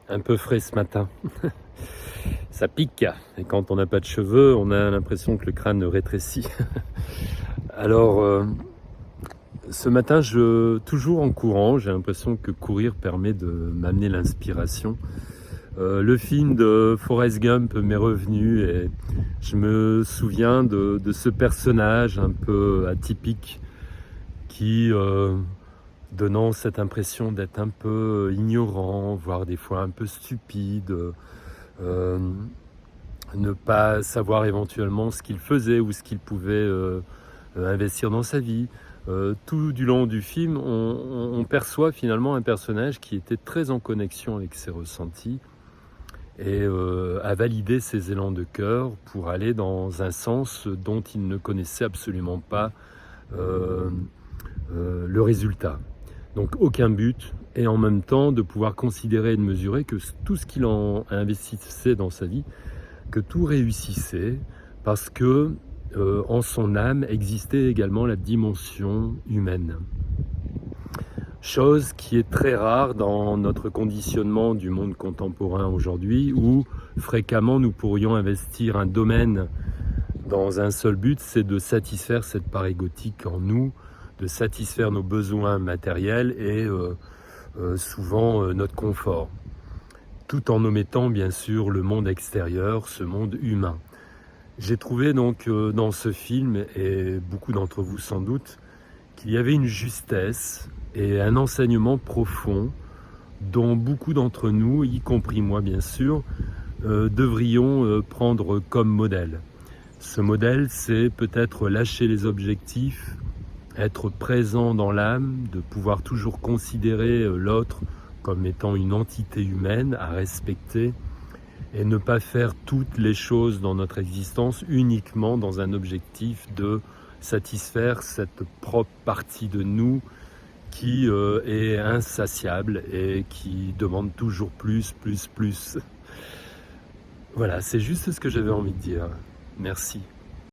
Un peu frais ce matin. Ça pique. Et quand on n'a pas de cheveux, on a l'impression que le crâne rétrécit. Alors, ce matin, toujours en courant, j'ai l'impression que courir permet de m'amener l'inspiration. Le film de Forrest Gump m'est revenu et je me souviens de ce personnage un peu atypique qui, donnant cette impression d'être un peu ignorant, voire des fois un peu stupide, ne pas savoir éventuellement ce qu'il faisait ou ce qu'il pouvait investir dans sa vie. Tout du long du film, on perçoit finalement un personnage qui était très en connexion avec ses ressentis et a validé ses élans de cœur pour aller dans un sens dont il ne connaissait absolument pas le résultat. Donc aucun but, et en même temps de pouvoir considérer et de mesurer que tout ce qu'il en investissait dans sa vie, que tout réussissait, parce que en son âme existait également la dimension humaine. Chose qui est très rare dans notre conditionnement du monde contemporain aujourd'hui, où fréquemment nous pourrions investir un domaine dans un seul but, c'est de satisfaire cette part égotique en nous, de satisfaire nos besoins matériels et souvent notre confort, tout en omettant bien sûr le monde extérieur, ce monde humain. J'ai trouvé donc dans ce film, et beaucoup d'entre vous sans doute, qu'il y avait une justesse et un enseignement profond dont beaucoup d'entre nous, y compris moi bien sûr, devrions prendre comme modèle. Ce modèle, c'est peut-être lâcher les objectifs, être présent dans l'âme, de pouvoir toujours considérer l'autre comme étant une entité humaine à respecter et ne pas faire toutes les choses dans notre existence uniquement dans un objectif de satisfaire cette propre partie de nous qui est insatiable et qui demande toujours plus. Voilà, c'est juste ce que j'avais envie de dire. Merci.